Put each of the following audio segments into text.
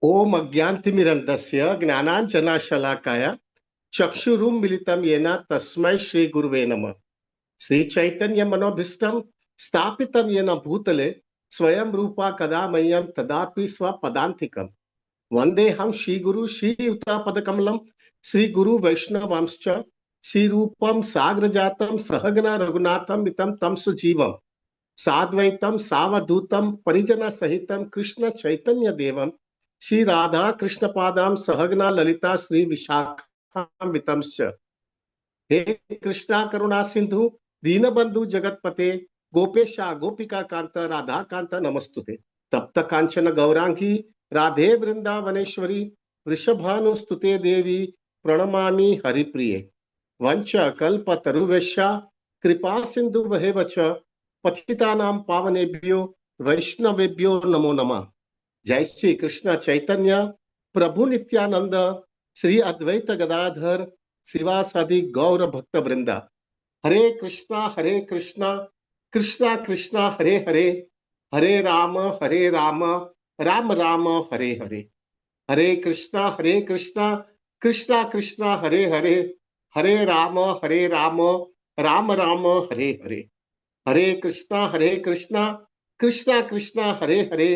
ओम अज्ञानतिमिरन्धस्य ज्ञानाञ्जनशलाकाय चक्षुरुन्मीलितं येन तस्मै श्रीगुरुवे नमः। श्रीचैतन्यमनोभीष्टं स्थापितं येन भूतले स्वयं रूपा कदा मह्यं तदापि स्वपदान्तिकम्। वन्देऽहं श्रीगुरु श्रीयुतापदकमलं श्रीगुरु वैष्णवांश्च श्रीरूपं साग्रजातं सहगना रघुनाथं वितं तं सुजीवम् साद्वैतम सावधूतम परिजन सहितम कृष्ण चैतन्य देवम श्री राधा कृष्ण पादाम सहगना ललिता श्री विशाखान्वितम हे कृष्णा करुणा सिंधु दीनबंधु जगतपते गोपेशा गोपिका कांत राधा कांत नमस्तुते। तप्त कांचन गौरांगी राधे वृंदावनेश्वरी वृषभानुस्तुते देवी प्रणमामि हरिप्रिये। वंच कल्प तरुवेशा कृपा सिंधु वहे वच पतितानां पावनेभ्यो वैष्णवेभ्यो नमो नमः। जय श्री कृष्ण चैतन्य प्रभु नित्यानंद श्री अद्वैत गदाधर शिवासादि गौर भक्त वृंदा। हरे कृष्णा कृष्णा कृष्णा हरे हरे, हरे राम राम राम हरे हरे। हरे कृष्णा कृष्णा कृष्णा हरे हरे, हरे राम राम राम हरे हरे। हरे कृष्णा कृष्णा कृष्णा हरे हरे,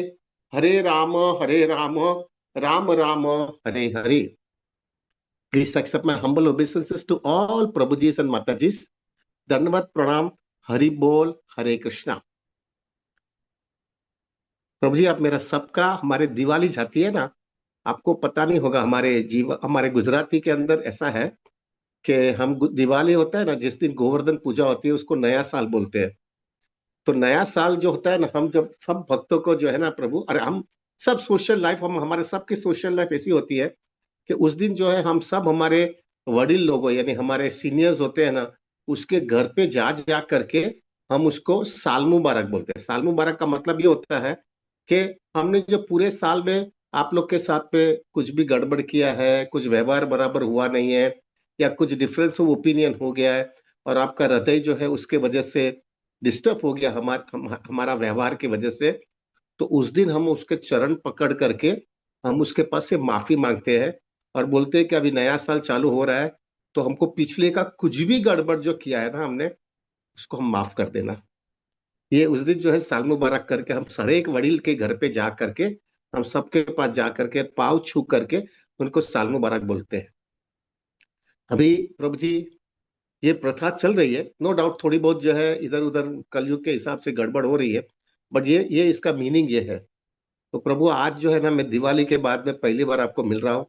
हरे Ram Ram Ram Hare Hare. Please accept my humble obeisances to all Prabhujis and Matajis. Dandavat pranam, Hari Bol, Hare Krishna। प्रभु जी, आप मेरा सबका हमारे दिवाली जाती है ना, आपको पता नहीं होगा, हमारे गुजराती के अंदर ऐसा है कि हम दिवाली होता है ना, जिस दिन गोवर्धन पूजा होती है उसको नया साल बोलते हैं। तो नया साल जो होता है ना, हम जब सब भक्तों को जो है ना प्रभु, अरे हम सब सोशल लाइफ, हम हमारे सबकी सोशल लाइफ ऐसी होती है कि उस दिन जो है हम सब हमारे वडील लोगों यानी हमारे सीनियर्स होते हैं ना, उसके घर पे जा जा करके हम उसको साल मुबारक बोलते हैं। साल मुबारक का मतलब ये होता है कि हमने जो पूरे साल में आप लोग के साथ में कुछ भी गड़बड़ किया है, कुछ व्यवहार बराबर हुआ नहीं है, या कुछ डिफरेंस ऑफ ओपिनियन हो गया है और आपका हृदय जो है उसके वजह से डिस्टर्ब हो गया हमारा व्यवहार की वजह से, तो उस दिन हम उसके चरण पकड़ करके हम उसके पास से माफी मांगते हैं और बोलते हैं कि अभी नया साल चालू हो रहा है, तो हमको पिछले का कुछ भी गड़बड़ जो किया है ना हमने, उसको हम माफ कर देना। ये उस दिन जो है साल मुबारक करके हम हर एक वडील के घर पे जा करके, हम सबके पास जा करके पाँव छू करके उनको साल मुबारक बोलते हैं। अभी प्रभु जी, ये प्रथा चल रही है, नो डाउट थोड़ी बहुत जो है इधर उधर कलयुग के हिसाब से गड़बड़ हो रही है, बट ये इसका मीनिंग ये है। तो प्रभु, आज जो है ना, मैं दिवाली के बाद में पहली बार आपको मिल रहा हूँ,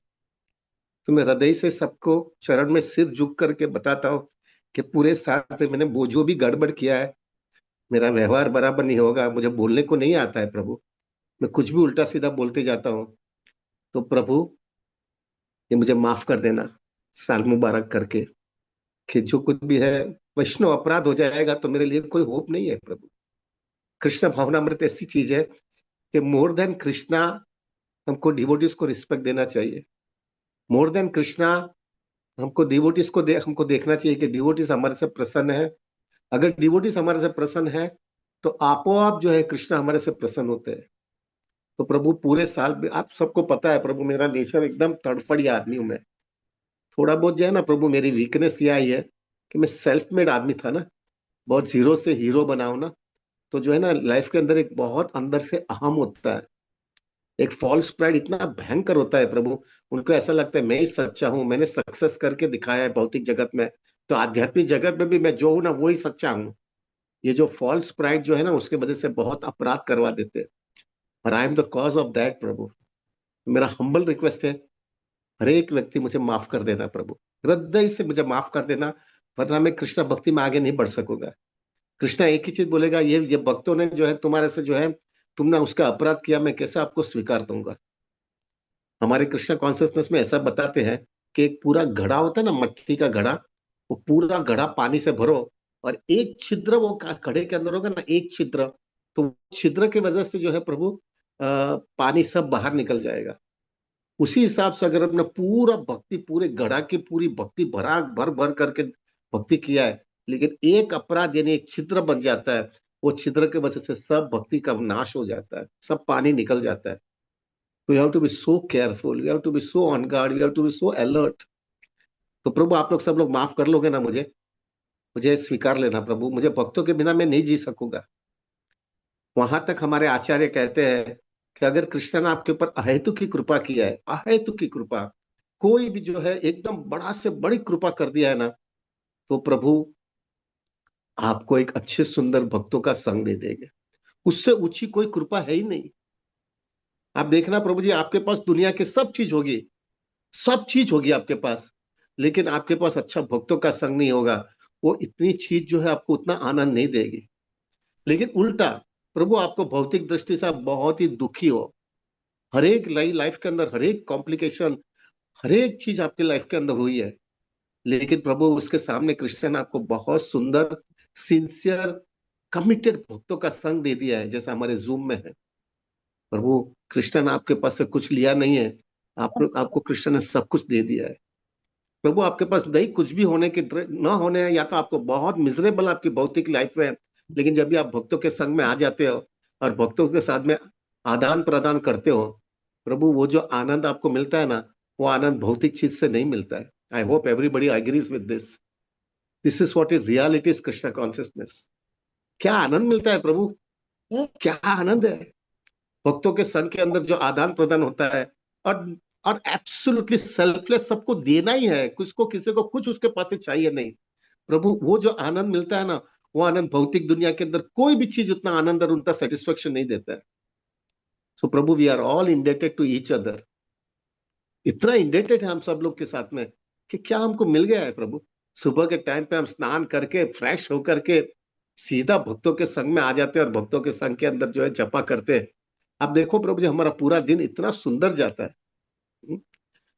तो मैं हृदय से सबको चरण में सिर झुक करके बताता हूँ कि पूरे साल में मैंने वो जो भी गड़बड़ किया है, मेरा व्यवहार बराबर नहीं होगा, मुझे बोलने को नहीं आता है प्रभु, मैं कुछ भी उल्टा सीधा बोलते जाता हूँ, तो प्रभु ये मुझे माफ कर देना साल मुबारक करके। कि जो कुछ भी है वैष्णव अपराध हो जाएगा तो मेरे लिए कोई होप नहीं है प्रभु। कृष्ण भावनामृत ऐसी चीज है कि मोर देन कृष्णा हमको डिवोटीज को रिस्पेक्ट देना चाहिए। मोर देन कृष्णा हमको डिवोटीज को हमको देखना चाहिए कि डिवोटीज हमारे से प्रसन्न है। अगर डिवोटीज हमारे से प्रसन्न है तो आपो आप जो है कृष्णा हमारे से प्रसन्न होते हैं। तो प्रभु पूरे साल में आप सबको पता है प्रभु, मेरा नेचर एकदम तड़फड़ी आदमी हूं मैं। थोड़ा बहुत जो है ना प्रभु, मेरी वीकनेस ये आई है कि मैं सेल्फ मेड आदमी था ना, बहुत जीरो से हीरो बनाऊं ना, तो जो है ना लाइफ के अंदर एक बहुत अंदर से अहम होता है, एक फॉल्स प्राइड इतना भयंकर होता है प्रभु। उनको ऐसा लगता है मैं ही सच्चा हूं, मैंने सक्सेस करके दिखाया है भौतिक जगत में, तो आध्यात्मिक जगत में भी मैं जो हूं ना वो ही सच्चा हूं। ये जो फॉल्स प्राइड जो है ना, उसके वजह से बहुत अपराध करवा देते हैं, और I am the cause of that प्रभु। मेरा हम्बल रिक्वेस्ट है, हर एक व्यक्ति मुझे माफ कर देना प्रभु, हृदय से मुझे माफ कर देना, वरना मैं कृष्ण भक्ति में आगे नहीं बढ़ सकूंगा। कृष्णा एक ही चीज बोलेगा, ये भक्तों ने जो है तुम्हारे से जो है, तुमने उसका अपराध किया, मैं कैसे आपको स्वीकार दूंगा। हमारे कृष्णा कॉन्शियसनेस में ऐसा बताते हैं कि एक पूरा घड़ा होता है ना, मट्टी का घड़ा, वो पूरा घड़ा पानी से भरो और एक छिद्र वो घड़े के अंदर होगा ना, एक छिद्र, तो वो छिद्र की वजह से जो है प्रभु पानी सब बाहर निकल जाएगा। उसी हिसाब से अगर अपना पूरा भक्ति, पूरे घड़ा की पूरी भक्ति भरा भर भर करके भक्ति किया है, लेकिन एक अपराध यानी एक छिद्र बन जाता है, वो छिद्र की वजह से सब भक्ति का नाश हो जाता है, सब पानी निकल जाता है। We have to be so careful, we have to be so on guard, we have to be so alert. तो प्रभु आप लोग सब लोग माफ कर लोगे ना मुझे? मुझे स्वीकार लेना प्रभु, मुझे भक्तों के बिना मैं नहीं जी सकूंगा। वहां तक हमारे आचार्य कहते हैं कि अगर कृष्ण ने आपके ऊपर अहेतु की कृपा किया है, अहेतु की कृपा, कोई भी जो है एकदम बड़ा से बड़ी कृपा कर दिया है ना, तो प्रभु आपको एक अच्छे सुंदर भक्तों का संग दे देंगे। उससे ऊंची कोई कृपा है ही नहीं। आप देखना प्रभु जी, आपके पास दुनिया की सब चीज होगी, सब चीज होगी आपके पास, लेकिन आपके पास अच्छा भक्तों का संग नहीं होगा। वो इतनी चीज जो है आपको उतना आनंद नहीं देगी। लेकिन उल्टा, प्रभु आपको भौतिक दृष्टि से आप बहुत ही दुखी हो, हर एक लाइफ के अंदर हर एक कॉम्प्लिकेशन, हर एक चीज आपकी लाइफ के अंदर हुई है, लेकिन प्रभु उसके सामने कृष्ण ने आपको बहुत सुंदर, सिंसियर, कमिटेड भक्तों का संग दे दिया है, जैसा हमारे जूम में है। प्रभु कृष्ण ने आपके पास से कुछ लिया नहीं है, आपको कृष्ण ने सब कुछ दे दिया है। प्रभु आपके पास नहीं कुछ भी होने के न होने हैं, या तो आपको बहुत मिजरेबल आपकी भौतिक लाइफ में है, लेकिन जब भी आप भक्तों के संग में आ जाते हो और भक्तों के साथ में आदान प्रदान करते हो, प्रभु वो जो आनंद आपको मिलता है ना, वो आनंद भौतिक चीज से नहीं मिलता है। I hope everybody agrees with this. This is what is reality is Krishna consciousness. क्या आनंद मिलता है प्रभु, क्या आनंद है भक्तों के संग के अंदर जो आदान प्रदान होता है। और और एब्सोल्युटली सेल्फलेस, सबको देना ही है, कुछ को किसी को कुछ उसके पास से चाहिए नहीं। प्रभु वो जो आनंद मिलता है ना, वो आनंद भौतिक दुनिया के अंदर कोई भी चीज उतना आनंद और उतना सेटिस्फेक्शन नहीं देता है। सो प्रभु we are all indebted to each other. इतना इंडेटेड है हम सब लोग के साथ में कि क्या हमको मिल गया है प्रभु। सुबह के टाइम पे हम स्नान करके फ्रेश होकर के सीधा भक्तों के संग में आ जाते हैं और भक्तों के संग के अंदर जो है जपा करते हैं। आप देखो प्रभु जी, हमारा पूरा दिन इतना सुंदर जाता है।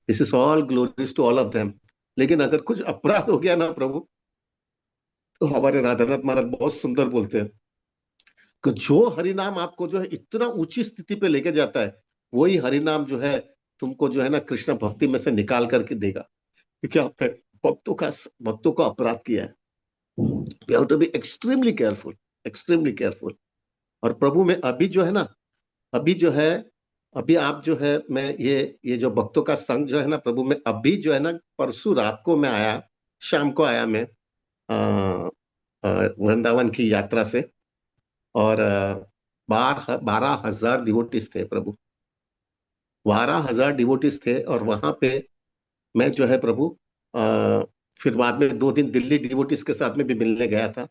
This is all glories to all of them. लेकिन अगर कुछ अपराध हो गया ना प्रभु, तो हमारे राधानाथ महाराज बहुत सुंदर बोलते हैं कि जो हरिनाम आपको जो है इतना ऊंची स्थिति पे लेके जाता है, वही हरिनाम जो है तुमको जो है ना कृष्ण भक्ति में से निकाल करके देगा, क्योंकि आपने भक्तों का भक्तों को अपराध किया है। We have to be extremely careful, extremely careful. और प्रभु में अभी जो है ना, अभी जो है, अभी आप जो है, मैं ये जो भक्तों का संग जो है ना प्रभु में, अभी जो है ना, परसों रात को मैं आया, शाम को आया मैं वृंदावन की यात्रा से। और 12,000 डिवोटीज थे प्रभु, 12,000 डिवोटीज थे। और वहां पे मैं जो है प्रभु, अ, फिर बाद में 2 दिन दिल्ली डिवोटीज के साथ में भी मिलने गया था।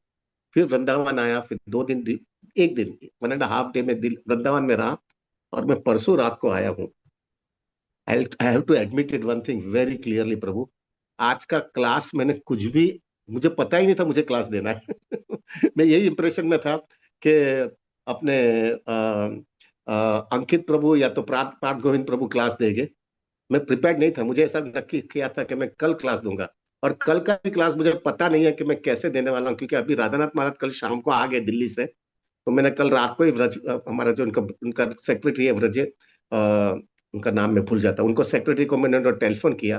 फिर वृंदावन आया, फिर 2 दिन, एक दिन 1.5 डे में वृंदावन में रहा। और मैं परसों रात को आया हूँ। I have to admit it one thing very clearly प्रभु, आज का क्लास मैंने कुछ भी, मुझे पता ही नहीं था मुझे क्लास देना है। मैं यही इंप्रेशन में था कि अपने अंकित प्रभु या तो पाठ पाठ गोविंद प्रभु क्लास देंगे। मैं प्रिपेयर्ड नहीं था, मुझे ऐसा नक्की किया था कि मैं कल क्लास दूंगा। और कल का भी क्लास मुझे पता नहीं है कि मैं कैसे देने वाला हूँ, क्योंकि अभी राधानाथ महाराज कल शाम को आ गए दिल्ली से। तो मैंने कल रात को ही हमारा जो उनका उनका सेक्रेटरी है व्रज, उनका नाम मैं भूल जाता हूँ, उनको सेक्रेटरी को मैंने टेलीफोन किया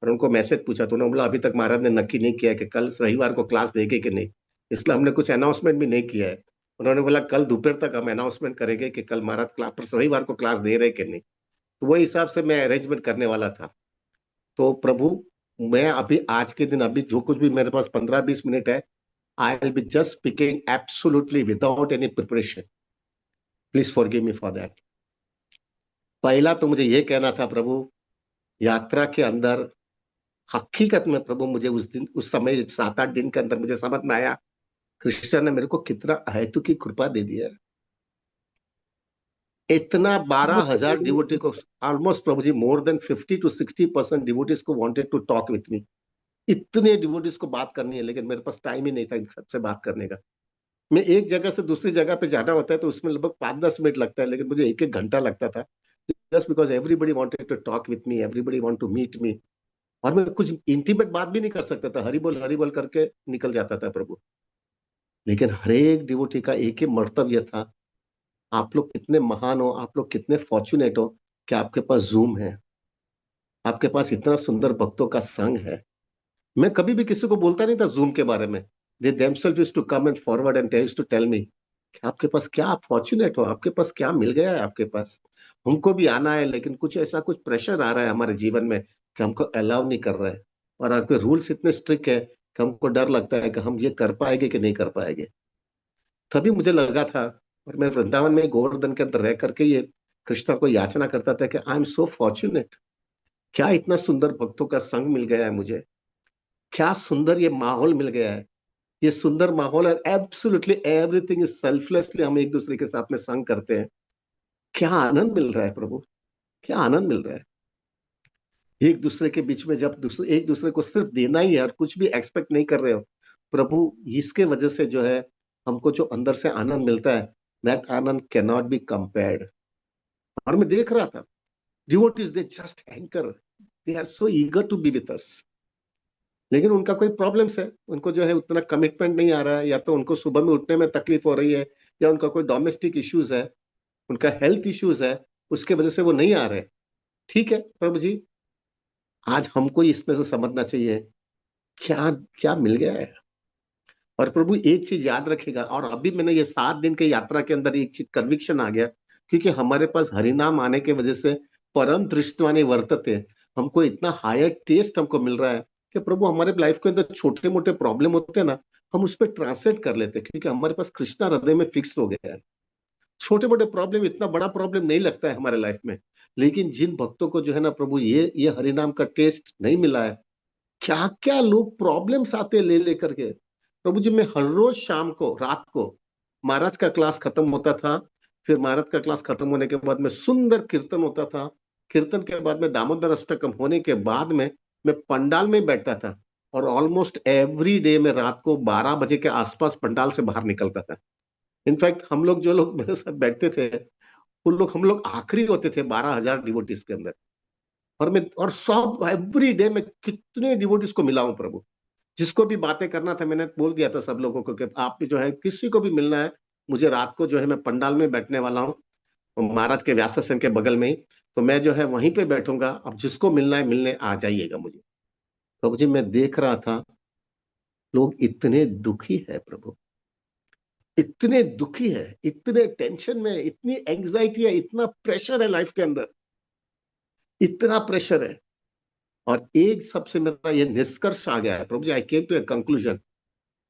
और उनको मैसेज पूछा, तो उन्होंने बोला अभी तक महाराज ने नक्की नहीं किया कि कल रविवार को क्लास देंगे कि नहीं, इसलिए हमने कुछ अनाउंसमेंट भी नहीं किया है। उन्होंने बोला कल दोपहर तक हम अनाउंसमेंट करेंगे कि कल महाराज क्लास पर रविवार को क्लास दे रहे कि नहीं। तो वही हिसाब से मैं अरेंजमेंट करने वाला था। तो प्रभु, मैं अभी आज के दिन अभी जो कुछ भी मेरे पास 15-20 मिनट है, I will be just speaking absolutely without any preparation. Please forgive me for that. पहला तो मुझे ये कहना था प्रभु, यात्रा के अंदर हकीकत में प्रभु मुझे उस दिन, उस समय 7-8 दिन के अंदर मुझे समझ में आया कृष्ण ने मेरे को कितना अहेतु की कृपा दे दिया है। इतना 12,000 डिवोटी को, ऑलमोस्ट प्रभु जी मोर देन 50-60% डिवोटीज को wanted to talk with me. इतने डिवोटीज को बात करनी है, लेकिन मेरे पास टाइम ही नहीं था इन सबसे बात करने का। मैं एक जगह से दूसरी जगह पे जाना होता है तो उसमें लगभग 5-10 मिनट लगता है, लेकिन मुझे 1-1 घंटा लगता था, just because everybody wanted to talk with me, everybody want to meet me. और मैं कुछ इंटीमेट बात भी नहीं कर सकता था, हरी बोल करके निकल जाता था प्रभु। लेकिन हर एक डिवोटी का एक ही मर्तव्य था, आप लोग कितने महान हो, आप लोग कितने फॉर्चुनेट हो कि आपके पास जूम है, आपके पास इतना सुंदर भक्तों का संग है। मैं कभी भी किसी को बोलता नहीं था जूम के बारे में। They themselves used to come and forward and they used to tell me कि आपके पास क्या, आप फॉर्चुनेट हो, आपके पास क्या मिल गया है आपके पास। हमको भी आना है, लेकिन कुछ ऐसा कुछ प्रेशर आ रहा है हमारे जीवन में कि हमको अलाउ नहीं कर रहा है। और आपके रूल्स इतने स्ट्रिक्ट है कि हमको डर लगता है कि हम ये कर पाएंगे कि नहीं कर पाएंगे। तभी मुझे लगा था, और मैं वृंदावन में गोवर्धन के अंदर रह करके ये कृष्णा को याचना करता था कि आई एम सो फॉर्चुनेट, क्या इतना सुंदर भक्तों का संग मिल गया है मुझे, क्या सुंदर ये माहौल मिल गया है। ये सुंदर माहौल है, एब्सोल्युटली एवरीथिंग इज सेल्फलेसली हम एक दूसरे के साथ में संग करते हैं। क्या आनंद मिल रहा है प्रभु, क्या आनंद मिल रहा है। एक दूसरे के बीच में जब दूसरे एक दूसरे को सिर्फ देना ही है और कुछ भी एक्सपेक्ट नहीं कर रहे हो प्रभु, इसके वजह से जो है हमको जो अंदर से आनंद मिलता है, दैट आनंद कैन नॉट बी कंपेयर्ड। और मैं देख रहा था, devotees they just hanker, they are so eager to be with us. लेकिन उनका कोई प्रॉब्लम्स है, उनको जो है उतना कमिटमेंट नहीं आ रहा है, या तो उनको सुबह में उठने में तकलीफ हो रही है, या उनका कोई डोमेस्टिक इश्यूज है, उनका हेल्थ इश्यूज है, उसके वजह से वो नहीं आ रहे। ठीक है प्रभु जी, आज हमको इसमें से समझना चाहिए क्या क्या मिल गया है। और प्रभु एक चीज याद रखेगा, और अभी मैंने ये 7 दिन के यात्रा के अंदर एक चीज कन्विक्शन आ गया, क्योंकि हमारे पास हरिनाम आने की वजह से परम दृष्टवानी वर्तते, हमको इतना हायर टेस्ट हमको मिल रहा है कि प्रभु हमारे लाइफ के अंदर छोटे मोटे प्रॉब्लम होते हैं ना, हम उस पर ट्रांसलेट कर लेते हैं, क्योंकि हमारे पास कृष्णा हृदय में फिक्स हो गया है। छोटे मोटे प्रॉब्लम इतना बड़ा प्रॉब्लम नहीं लगता है हमारे लाइफ में। लेकिन जिन भक्तों को जो है ना प्रभु ये हरिनाम का टेस्ट नहीं मिला है, क्या क्या लोग प्रॉब्लम्स आते ले लेकर के। प्रभु जी, मैं हर रोज शाम को रात को महाराज का क्लास खत्म होता था, फिर महाराज का क्लास खत्म होने के बाद में सुंदर कीर्तन होता था, कीर्तन के बाद में दामोदर अष्टकम होने के बाद में मैं पंडाल में बैठता था, और ऑलमोस्ट एवरी डे में रात को 12 बजे के आसपास पंडाल से बाहर निकलता था। इनफैक्ट हम लोग जो लोग मेरे साथ बैठते थे, उन लोग हम लोग आखिरी होते थे 12,000 डिवोटीज के अंदर। और मैं और सब एवरी डे में कितने डिवोटीज को मिला हूं प्रभु। जिसको भी बातें करना था मैंने बोल दिया था सब लोगों को कि आप भी जो है किसी को भी मिलना है, मुझे रात को जो है मैं पंडाल में बैठने वाला हूँ, महाराज के व्यासासन के बगल में ही, तो मैं जो है वहीं पे बैठूंगा, अब जिसको मिलना है मिलने आ जाइएगा मुझे। प्रभु जी, मैं देख रहा था लोग इतने दुखी है प्रभु, इतने दुखी है, इतने टेंशन में, इतनी एंग्जाइटी है, इतना प्रेशर है लाइफ के अंदर, इतना प्रेशर है। और एक सबसे मेरा ये निष्कर्ष आ गया है प्रभु जी, I came to a conclusion,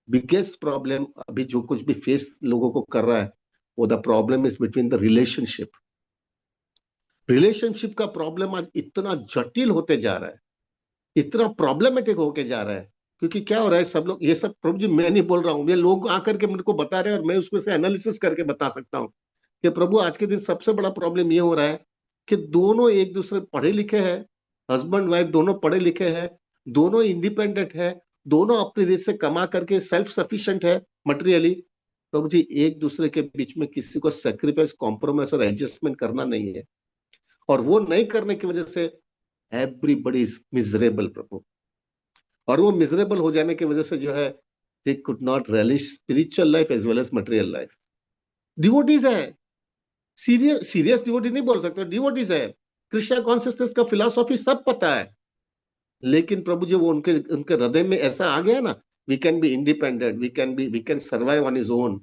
biggest problem अभी जो कुछ भी फेस लोगों को कर रहा है, वो the problem is between the relationship. Relationship का प्रॉब्लम आज इतना जटिल होते जा रहा है, इतना प्रॉब्लमेटिक होके जा रहा है। क्योंकि क्या हो रहा है, सब लोग ये सब प्रभु जी मैं नहीं बोल रहा हूँ, ये लोग आकर के मेरे को बता रहे हैं, और मैं उसमें से एनालिसिस करके बता सकता हूँ कि प्रभु आज के दिन सबसे बड़ा प्रॉब्लम ये हो रहा है कि दोनों एक दूसरे पढ़े लिखे हैं, हस्बैंड वाइफ दोनों पढ़े लिखे हैं, दोनों इंडिपेंडेंट है, दोनों अपनी रीत से कमा करके सेल्फ सफिशिएंट है मटेरियली। प्रभु जी, एक दूसरे के बीच में किसी को सेक्रीफाइस, कॉम्प्रोमाइज और एडजस्टमेंट करना नहीं है, और वो नहीं करने की वजह से एवरीबडी इज मिजरेबल प्रभु। और वो मिजरेबल हो जाने की वजह से जो है they could not relish spiritual life as well as material life. Devotees है, सीरियस सीरियस डिवोटी नहीं बोल सकते, डिवोटीज है, कृष्णा कॉन्सियसनेस का फिलॉसफी सब पता है। लेकिन प्रभु जी वो उनके उनके हृदय में ऐसा आ गया ना, we can be independent, we can survive on his own,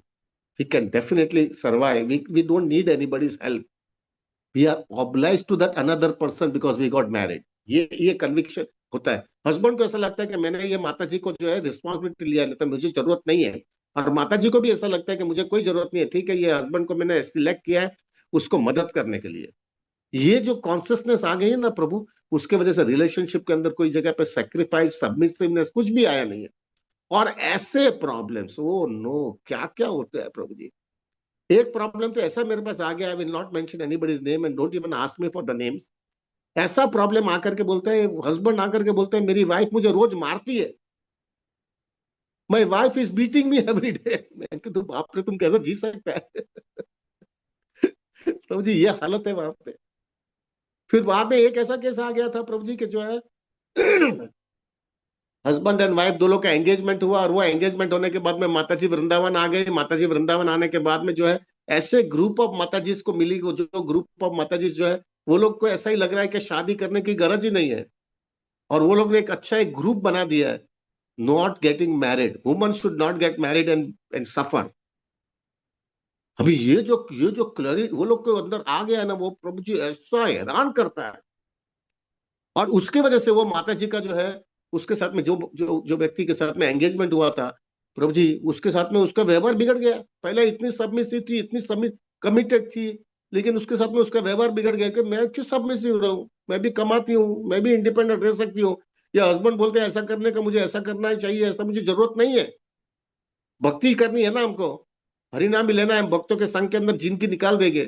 we can definitely survive, we don't need anybody's help, we are obliged to that another person because we got married. ये कन्विक्शन होता है। Husband को ऐसा लगता है कि मैंने ये माता जी को जो है रिस्पॉन्सिबिलिटी लिया है, तो मुझे जरूरत नहीं है। और माता जी को भी ऐसा लगता है कि मुझे कोई जरूरत नहीं है, ठीक है, ये हस्बैंड को मैंने सिलेक्ट किया है उसको मदद करने के लिए। ये जो कॉन्सियसनेस आ गई है ना प्रभु, उसके वजह से रिलेशनशिप के अंदर कोई जगह पे सेक्रीफाइस, सबमिसिवनेस कुछ भी आया नहीं है। और ऐसे प्रॉब्लम्स, ओ नो, क्या क्या होते हैं प्रभु जी। एक प्रॉब्लम तो ऐसा मेरे पास आ गया, I will not mention anybody's name and don't even ask me for the names. ऐसा प्रॉब्लम आकर के बोलता है, हस्बैंड आकर के बोलता है मेरी वाइफ मुझे रोज मारती है, my wife is beating me every day. मैं कि तुम बाप रे, तुम कैसा जी सकता है। प्रभु जी, ये हालत है वहां पे। फिर बाद में एक ऐसा केस आ गया था प्रभु जी के जो है हस्बैंड एंड वाइफ दोनों का एंगेजमेंट हुआ, और वो एंगेजमेंट होने के बाद में माताजी वृंदावन आ गए। माताजी वृंदावन आने के बाद में जो है ऐसे ग्रुप ऑफ माताजी को मिली, जो ग्रुप ऑफ माताजी जो है वो लोग को ऐसा ही लग रहा है कि शादी करने की गरज ही नहीं है। और वो लोग ने एक अच्छा एक ग्रुप बना दिया है, not getting married, woman should not get married and सफर। अभी ये जो क्लरी वो लोग के अंदर आ गया है ना, वो प्रभु जी ऐसा हैरान करता है। और उसके वजह से वो माता जी का जो है, उसके साथ में जो जो जो व्यक्ति के साथ में एंगेजमेंट हुआ था, प्रभु जी उसके साथ में उसका व्यवहार बिगड़ गया। पहले इतनी सबमिसिव थी, इतनी कमिटेड थी, लेकिन उसके साथ में उसका व्यवहार बिगड़ गया कि मैं क्यों सबमिसिव रहूं, मैं भी कमाती हूँ, मैं भी इंडिपेंडेंट रह सकती हूँ। या हस्बैंड बोलते हैं ऐसा करने का, मुझे ऐसा करना ही चाहिए, ऐसा मुझे जरूरत नहीं है। भक्ति करनी है ना हमको, हरिनाम भी लेना है, भक्तों के संग के अंदर जिनकी निकाल देंगे।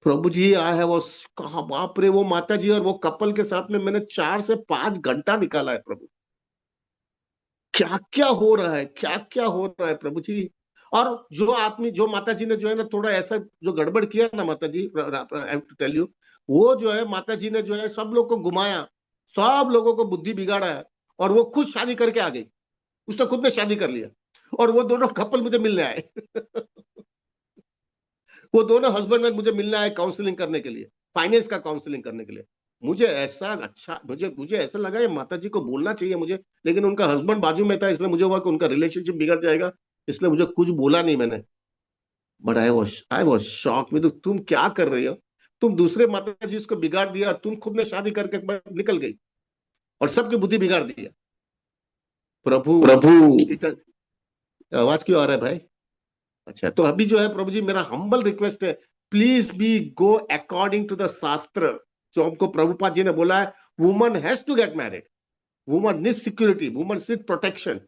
प्रभु जी आया है वो, कहा बाप रे, वो माता जी और वो कपल के साथ में मैंने 4 से 5 घंटा निकाला है प्रभु। क्या क्या हो रहा है, क्या क्या हो रहा है प्रभु जी। और जो आदमी, जो माता जी ने जो है ना थोड़ा ऐसा जो गड़बड़ किया ना माता जी, आई टू टेल यू, वो जो है माता जी ने जो है सब लोग को घुमाया, सब लोगों को बुद्धि बिगाड़ा है। और वो खुद शादी करके आ गई, उसने खुद ने शादी कर लिया। और वो दोनों कपल मुझे मिलने आए। वो दोनों हस्बैंड वाइफ मुझे मिलना है काउंसलिंग करने के लिए, फाइनेंस का काउंसलिंग करने के लिए। मुझे ऐसा अच्छा, मुझे मुझे ऐसा लगा ये माता जी को बोलना चाहिए मुझे, लेकिन उनका हस्बैंड बाजू में था, इसलिए मुझे हुआ कि उनका रिलेशनशिप बिगड़ जाएगा, इसलिए मुझे कुछ बोला नहीं मैंने। बट आई वॉज शॉक में, तो तुम क्या कर रही हो, तुम दूसरे माता जी उसको बिगाड़ दिया, तुम खुद ने शादी करके निकल गई और सबकी बुद्धि बिगाड़ दिया। प्रभु, प्रभु। आवाज क्यों आ रहा है भाई? अच्छा, तो अभी जो है प्रभु जी मेरा हम्बल रिक्वेस्ट है, please be go according to the शास्त्र। जो हमको प्रभुपाद जी ने बोला है, woman has to get married, woman need security, woman need protection.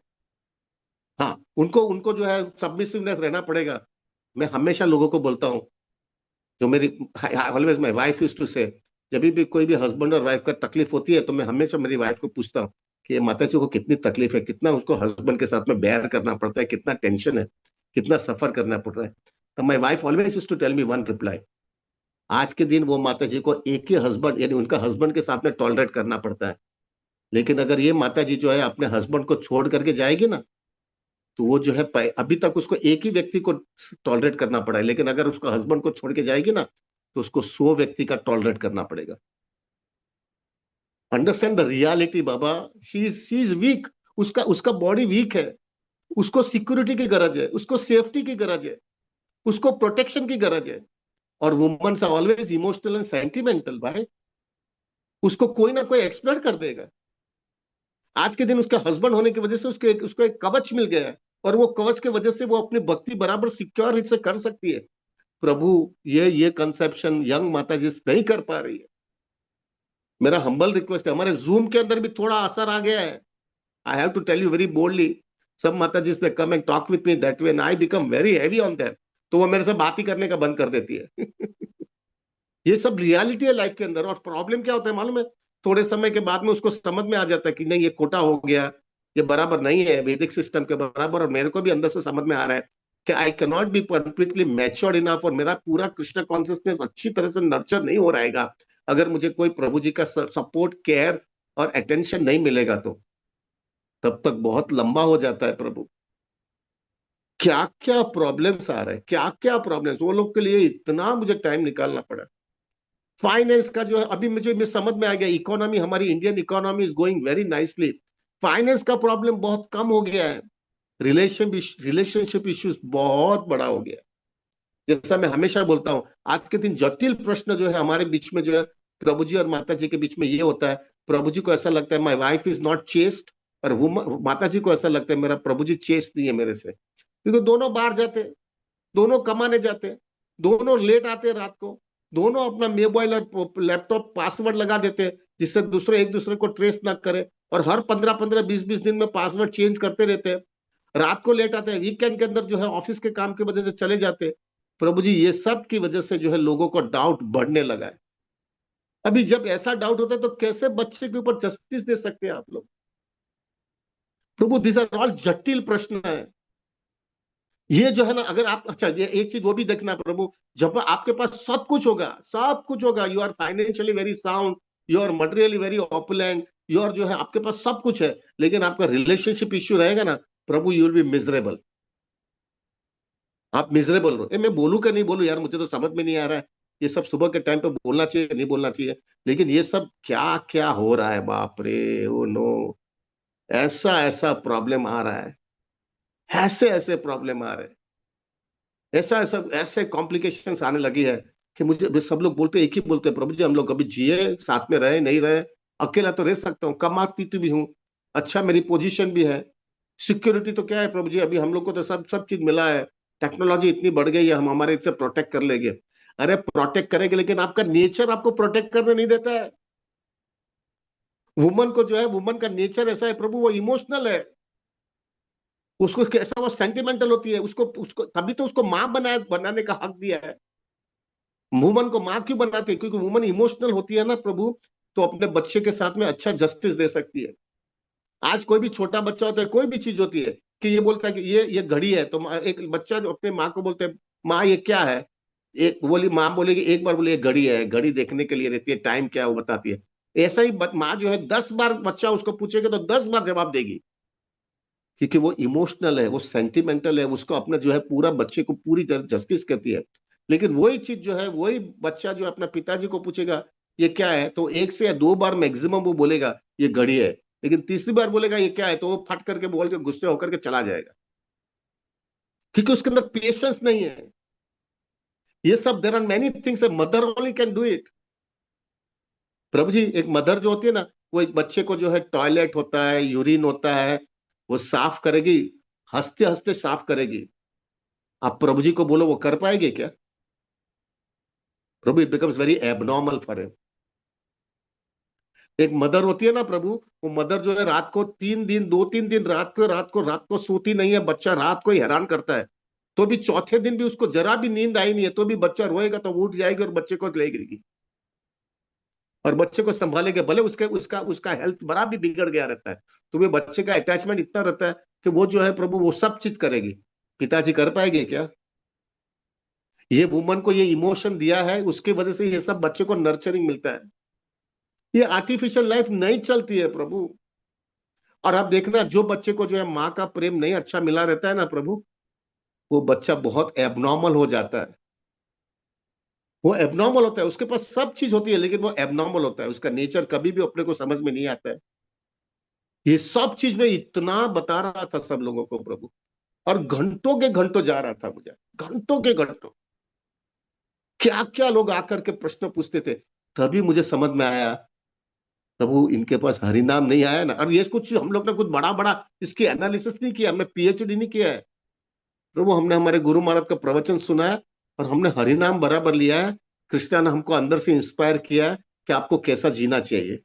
हाँ, उनको उनको जो है सबमिसिवनेस रहना पड़ेगा। मैं हमेशा लोगों को बोलता हूँ, जो मेरी always my wife use to say, जब भी कोई भी हस्बैंड और वाइफ का तकलीफ होती है तो मैं हमेशा मेरी वाइफ को पूछता हूँ कि माता जी को कितनी तकलीफ है, कितना उसको हस्बैंड के साथ में बेयर करना पड़ता है, कितना टेंशन है, कितना सफर करना पड़ रहा है। तो my wife always use to tell me one reply, आज के दिन वो माता जी को एक ही हस्बैंड, यानी उनका हस्बैंड के साथ में टॉलरेट करना पड़ता है। लेकिन अगर ये माता जी जो है अपने हस्बैंड को छोड़ करके जाएगी ना, तो वो जो है अभी तक उसको एक ही व्यक्ति को टॉलरेट करना पड़ा है, लेकिन अगर उसका हस्बैंड को छोड़ के जाएगी ना, तो उसको 100 व्यक्ति का टॉलरेट करना पड़ेगा। Understand the reality Baba. She is weak, उसका उसका बॉडी वीक है, उसको सिक्योरिटी की गरज है, उसको सेफ्टी की गरज है, उसको प्रोटेक्शन की गरज है। और womens are always emotional and sentimental भाई, उसको कोई ना कोई एक्सप्लोर कर देगा। आज के दिन उसका हस्बैंड होने की वजह से उसको एक कवच मिल गया है, और वो कवच के वजह से वो अपनी भक्ति बराबर सिक्योर से कर सकती है। प्रभु, ये कंसेप्शन यंग माता जी नहीं कर पा रही है। मेरा हम्बल रिक्वेस्ट है, हमारे जूम के अंदर भी थोड़ा असर आ गया है। I have to tell you very boldly, सब माता जी ने come and talk with me that way and I become very heavy on that, तो वो मेरे से बात ही करने का बंद कर देती है। ये सब रियलिटी है लाइफ के अंदर। और प्रॉब्लम क्या होता है मालूम है, थोड़े समय के बाद में उसको समझ में आ जाता है कि नहीं, ये खोटा हो गया, ये बराबर नहीं है वैदिक सिस्टम के बराबर। और मेरे को भी अंदर से समझ में आ रहा है कि I can not be perfectly matured enough, और मेरा पूरा कृष्ण कॉन्शियसनेस अच्छी तरह से नर्चर नहीं हो रहेगा अगर मुझे कोई प्रभु जी का सपोर्ट, केयर और अटेंशन नहीं मिलेगा। तो तब तक बहुत लंबा हो जाता है प्रभु। क्या क्या प्रॉब्लम्स आ रहे हैं, क्या क्या प्रॉब्लम्स, वो लोग के लिए इतना मुझे टाइम निकालना पड़ा। फाइनेंस का जो है, अभी मुझे समझ में आ गया, इकोनॉमी, हमारी Indian economy is going very nicely, finance का प्रॉब्लम बहुत कम हो गया है। रिलेशनशिप इश्यूज बहुत बड़ा हो गया है। जैसा मैं हमेशा बोलता हूं, आज के दिन जटिल प्रश्न जो है हमारे बीच में जो है, प्रभु जी और माता जी के बीच में ये होता है, प्रभु जी को ऐसा लगता है my wife is not chest, और वो माता जी को ऐसा लगता है मेरा प्रभु जी चेस्ट नहीं है मेरे से, क्योंकि दोनों बाहर जाते हैं, दोनों कमाने जाते हैं, दोनों लेट आते हैं रात को, दोनों अपना मोबाइल और लैपटॉप पासवर्ड लगा देते हैं जिससे दूसरे एक दूसरे को ट्रेस ना करे, और हर 15-15 20-20 दिन में पासवर्ड चेंज करते रहते हैं। रात को लेट आते हैं, वीकेंड के अंदर जो है ऑफिस के काम की वजह से चले जाते हैं। प्रभु जी, ये सब की वजह से जो है लोगों को डाउट बढ़ने लगा है। अभी जब ऐसा डाउट होता है तो कैसे बच्चे के ऊपर जस्टिस दे सकते हैं आप लोग? प्रभु, दिस आर ऑल जटिल प्रश्न है। ये जो है ना, अगर आप, अच्छा ये एक चीज वो भी देखना प्रभु, जब आपके पास सब कुछ होगा, सब कुछ होगा, you are financially very sound, you are materially very opulent, you are जो है आपके पास सब कुछ है, लेकिन आपका रिलेशनशिप इश्यू रहेगा ना प्रभु, यू विल बी मिजरेबल। आप मिजरेबल हो। मैं बोलूं कि नहीं बोलूं यार, मुझे तो समझ में नहीं आ रहा है, ये सब सुबह के टाइम पे बोलना चाहिए नहीं बोलना चाहिए, लेकिन ये सब क्या क्या हो रहा है, बाप रे, ओ नो, ऐसा ऐसा प्रॉब्लम आ रहा है, ऐसे ऐसे प्रॉब्लम आ रहे हैं। ऐसा ऐसा ऐसे कॉम्प्लिकेशंस आने लगी है कि मुझे सब लोग बोलते एक ही बोलते हैं, प्रभु जी हम लोग कभी जिए, साथ में रहे नहीं रहे, अकेला तो रह सकता हूँ, कमाती तो भी हूँ, अच्छा मेरी पोजीशन भी है, सिक्योरिटी तो क्या है प्रभु जी, अभी हम लोग को तो सब सब चीज मिला है, टेक्नोलॉजी इतनी बढ़ गई है, हम हमारे इससे प्रोटेक्ट कर लेंगे। अरे प्रोटेक्ट करेंगे, लेकिन आपका नेचर आपको प्रोटेक्ट करने नहीं देता है। वुमन को जो है, वुमन का नेचर ऐसा है प्रभु, वो इमोशनल है, उसको कैसा, वो सेंटिमेंटल होती है, उसको उसको तभी तो उसको मां बनाने का हक दिया है। वुमन को मां क्यों बनाते हैं? क्योंकि वुमन इमोशनल होती है ना प्रभु, तो अपने बच्चे के साथ में अच्छा जस्टिस दे सकती है। आज कोई भी छोटा बच्चा होता है, कोई भी चीज होती है कि ये बोलता है कि ये घड़ी है, तो एक बच्चा जो अपने माँ को बोलते है, माँ ये क्या है, एक बोली, माँ बोलेगी, एक बार बोले ये घड़ी है, घड़ी देखने के लिए रहती है, टाइम क्या है वो बताती है। ऐसा ही माँ जो है 10 बार बच्चा उसको पूछेगा तो 10 बार जवाब देगी, क्योंकि वो इमोशनल है, वो सेंटिमेंटल है, उसको अपना जो है पूरा बच्चे को पूरी तरह जस्टिस करती है। लेकिन वही चीज जो है, वही बच्चा जो अपना पिताजी को पूछेगा ये क्या है, तो 1 से 2 बार मैक्सिमम वो बोलेगा ये घड़ी है, लेकिन तीसरी बार बोलेगा ये क्या है, तो वो फट करके बोल के गुस्से होकर के चला जाएगा, क्योंकि उसके अंदर पेशेंस नहीं है। ये सब, there are many things, mother only can do it. प्रभु जी, एक मदर जो होती है ना, वो एक बच्चे को जो है, टॉयलेट होता है, यूरिन होता है, वो साफ करेगी, हंसते हंसते साफ करेगी। आप प्रभु जी को बोलो वो कर पाएंगे क्या? प्रभु, it becomes very abnormal for him. एक मदर होती है ना प्रभु, वो मदर जो है रात को 3 दिन, 2-3 दिन रात को सोती नहीं है, बच्चा रात को ही हैरान करता है, तो भी चौथे दिन भी उसको जरा भी नींद आई नहीं है, तो भी बच्चा रोएगा तो वो उठ जाएगी और बच्चे को ले गिरेगी, और बच्चे को संभालेगा, भले उसके उसका उसका हेल्थ बड़ा भी बिगड़ गया रहता है, तो भी बच्चे का अटैचमेंट इतना रहता है कि वो जो है प्रभु, वो सब चीज करेगी। पिताजी कर पाएंगे क्या? ये वुमन को ये इमोशन दिया है, उसकी वजह से ये सब बच्चे को नर्चरिंग मिलता है। ये आर्टिफिशियल लाइफ नहीं चलती है प्रभु। और आप देखना, जो बच्चे को जो है माँ का प्रेम नहीं अच्छा मिला रहता है ना प्रभु, वो बच्चा बहुत एबनॉर्मल हो जाता है। वो एबनॉर्मल होता है, उसके पास सब चीज होती है, लेकिन वो एबनॉर्मल होता है, उसका नेचर कभी भी अपने को समझ में नहीं आता है। ये सब चीज में इतना बता रहा था सब लोगों को प्रभु, और घंटों के घंटों जा रहा था मुझे, घंटों के घंटों, क्या क्या लोग आकर के प्रश्न पूछते थे। तभी मुझे समझ में आया, प्रभु इनके पास हरि नाम नहीं आया ना, और ये कुछ हम लोग ने कुछ बड़ा बड़ा इसकी एनालिसिस नहीं किया, हमने पीएचडी नहीं किया है प्रभु, हमने हमारे गुरु महाराज का प्रवचन सुना है, और हमने हरि नाम बराबर लिया है। कृष्णा ने हमको अंदर से इंस्पायर किया है कि आपको कैसा जीना चाहिए,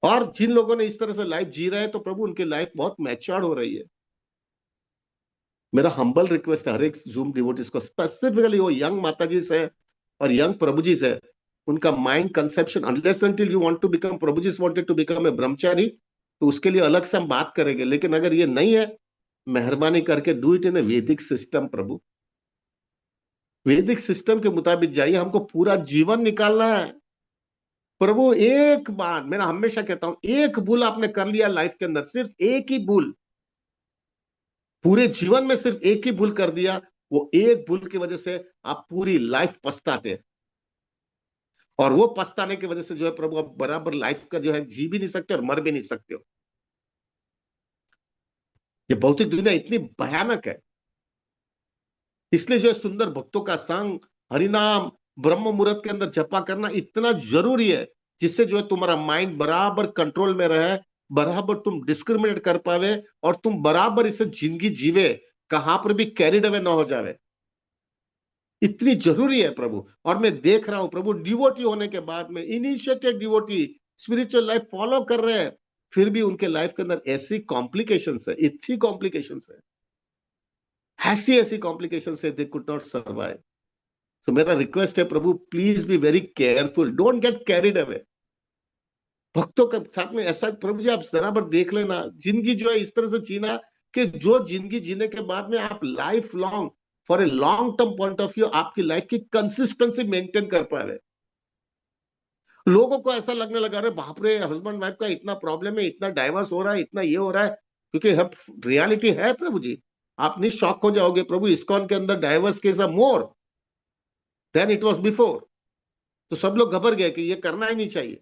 और जिन लोगों ने इस तरह से लाइफ जी रहे हैं, तो प्रभु उनकी लाइफ बहुत मैच्योर हो रही है। मेरा हम्बल रिक्वेस्ट है हर एक जूम डिवोटीज को, स्पेसिफिकली वो यंग माता जी से और यंग प्रभु जी से, उनका mind conception, unless until you want to become, प्रभु जी wanted to become a brahmachari, तो उसके लिए अलग से हम बात करेंगे, लेकिन अगर ये नहीं है, मेहरबानी करके डू इट इन ए वैदिक सिस्टम प्रभु, वैदिक सिस्टम के मुताबिक जाइए, हमको पूरा जीवन निकालना है प्रभु। एक बार, मैं हमेशा कहता हूं, एक भूल आपने कर लिया लाइफ के अंदर, सिर्फ एक ही भूल, पूरे जीवन में सिर्फ एक ही भूल कर दिया, वो एक भूल की वजह से आप पूरी लाइफ पछताते हैं, और वो पछताने की वजह से जो है प्रभु, आप बराबर लाइफ का जो है जी भी नहीं सकते और मर भी नहीं सकते हो। ये भौतिक दुनिया इतनी भयानक है, इसलिए जो है सुंदर भक्तों का संग, हरिनाम, ब्रह्म मुहूर्त के अंदर जपा करना इतना जरूरी है, जिससे जो है तुम्हारा माइंड बराबर कंट्रोल में रहे, बराबर तुम डिस्क्रिमिनेट कर पावे, और तुम बराबर इसे जिंदगी जीवे, कहां पर भी कैरिड अवे ना हो जावे, इतनी जरूरी है प्रभु। और मैं देख रहा हूं प्रभु, डिवोटी होने के बाद में, initiated devotee spiritual life follow कर रहे हैं, फिर भी उनके लाइफ के अंदर ऐसी कॉम्प्लिकेशंस है, इतनी कॉम्प्लिकेशंस है, ऐसी ऐसी कॉम्प्लिकेशंस है, दे कुड नॉट सर्वाइव। तो मेरा रिक्वेस्ट है प्रभु, please be very careful, don't get carried away. भक्तों के साथ में ऐसा प्रभु जी, आप बराबर देख लेना, जिंदगी जो है इस तरह से जीना, कि जो जिंदगी जीने के बाद में आप life long, for a long term point of view, आपकी लाइफ की कंसिस्टेंसी मेंटेन कर पा रहे। लोगों को ऐसा लगने लगा, अरे बाप रे, हस्बैंड वाइफ का इतना प्रॉब्लम है, इतना डाइवर्स हो रहा है, इतना ये हो रहा है, क्योंकि अब रियलिटी है प्रभु जी, आप नहीं शॉक हो जाओगे प्रभु, इस्कॉन के अंदर divorce cases are more than it was before. तो सब लोग घबर गए कि ये करना ही नहीं चाहिए,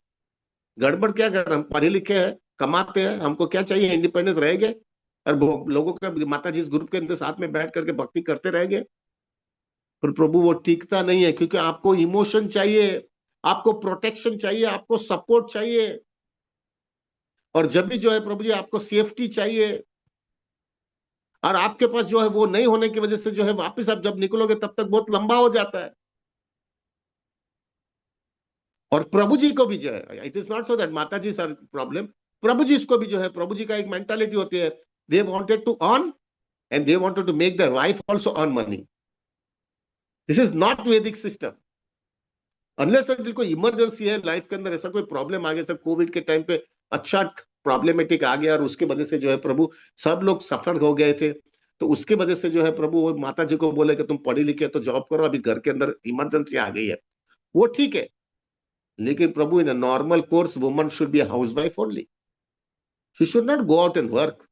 गड़बड़ क्या कर, हम पढ़े लिखे हैं, कमाते हैं, हमको क्या चाहिए, इंडिपेंडेंस रहेंगे, और लोगों का माता जी इस ग्रुप के अंदर साथ में बैठ करके भक्ति करते रहेंगे। पर प्रभु वो टिकता नहीं है, क्योंकि आपको इमोशन चाहिए, आपको प्रोटेक्शन चाहिए, आपको सपोर्ट चाहिए। और जब भी जो है प्रभु जी आपको सेफ्टी चाहिए, और आपके पास जो है वो नहीं होने की वजह से जो है वापस आप जब निकलोगे तब तक बहुत लंबा हो जाता है। और प्रभु जी को भी जो है, it is not so that माता जी सर प्रॉब्लम, प्रभु जी को भी जो है, प्रभु जी का एक मेंटालिटी होती है, they wanted to earn and they wanted to make their wife also earn money. This is not Vedic system. Unless until कोई इमरजेंसी है लाइफ के अंदर, ऐसा कोई प्रॉब्लम आ गया, सब कोविड के टाइम पे अच्छा प्रॉब्लमेटिक आ गया, और उसके वजह से जो है प्रभु सब लोग सफर हो गए थे, तो उसके वजह से जो है प्रभु वो माता जी को बोले कि तुम पढ़ी लिखे तो जॉब करो, अभी घर के अंदर इमरजेंसी आ गई है, वो ठीक है। लेकिन प्रभु in normal course woman should be housewife only, she should not go out and work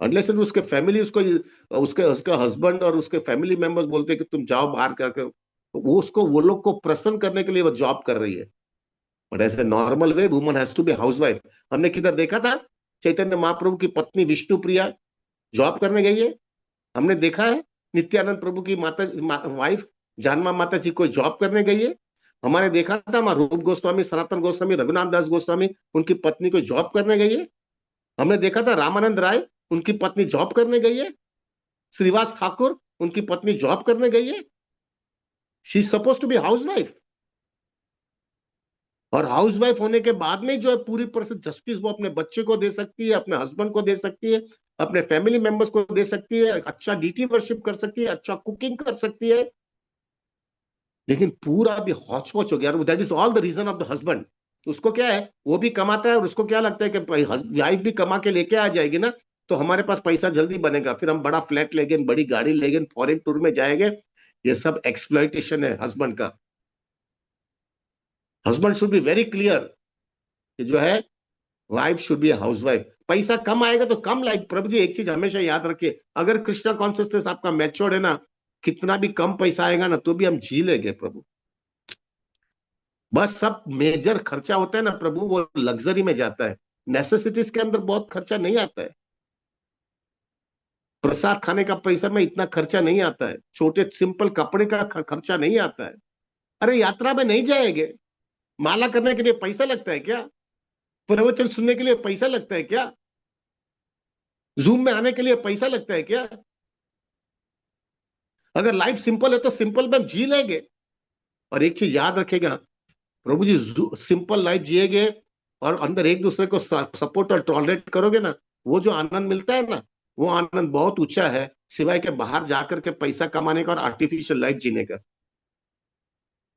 unless उसके फैमिली उसको, उसके उसका हस्बैंड और उसके फैमिली मेंबर्स बोलते हैं कि तुम जाओ बाहर करके, तो वो उसको, वो लोग को प्रसन्न करने के लिए वो जॉब कर रही है। बट ऐसे normal way woman has to be housewife. हमने किधर देखा था चैतन्य महाप्रभु की पत्नी विष्णु प्रिया जॉब करने गई है? हमने देखा है नित्यानंद प्रभु की वाइफ जानमा माता जी कोई जॉब करने गई है? हमारे देखा था हमारा रूप गोस्वामी, सनातन गोस्वामी, रघुनाथ दास गोस्वामी, उनकी पत्नी कोई जॉब करने गई है? हमने देखा था रामानंद राय, उनकी पत्नी जॉब करने गई है? श्रीवास ठाकुर, उनकी पत्नी जॉब करने गई है? She suppose to be housewife. और हाउस वाइफ होने के बाद में जो है पूरी तरह से जस्टिस वो अपने बच्चे को दे सकती है, अपने हस्बैंड को दे सकती है, अपने फैमिली मेंबर्स को दे सकती है, अच्छा डीटी वर्शिप कर सकती है, अच्छा कुकिंग कर सकती है। लेकिन पूरा भी हौच पौच हो गया, that is all the reason of the husband. उसको क्या है, वो भी कमाता है, और उसको क्या लगता है कि वाइफ भी कमा के लेके आ जाएगी ना, तो हमारे पास पैसा जल्दी बनेगा, फिर हम बड़ा फ्लैट लेंगे, बड़ी गाड़ी लेंगे, फॉरेन टूर में जाएंगे। ये सब एक्सप्लॉइटेशन है हस्बैंड का। Husband should be very clear कि जो है wife should be house wife. पैसा कम आएगा तो कम, लाइक प्रभु जी एक चीज हमेशा याद रखिए, अगर कृष्णा कॉन्सियसनेस आपका मैच्योर्ड है ना, कितना भी कम पैसा आएगा ना तो भी हम जी लेंगे प्रभु। बस सब मेजर खर्चा होता है ना प्रभु, वो लग्जरी में जाता है, नेसेसिटीज के अंदर बहुत खर्चा नहीं आता है। प्रसाद खाने का पैसा में इतना खर्चा नहीं आता है, छोटे सिंपल कपड़े का खर्चा नहीं आता है। अरे यात्रा में नहीं जाएंगे, माला करने के लिए पैसा लगता है क्या? प्रवचन सुनने के लिए पैसा लगता है क्या? जूम में आने के लिए पैसा लगता है क्या? अगर लाइफ सिंपल है तो सिंपल में हम जी लेंगे। और एक चीज याद रखेगा प्रभु जी, सिंपल लाइफ जिएगे और अंदर एक दूसरे को सपोर्ट और टॉलरेट करोगे ना, वो जो आनंद मिलता है ना, वो आनंद बहुत ऊंचा है, सिवाय के बाहर जाकर के पैसा कमाने का और आर्टिफिशियल लाइफ जीने का।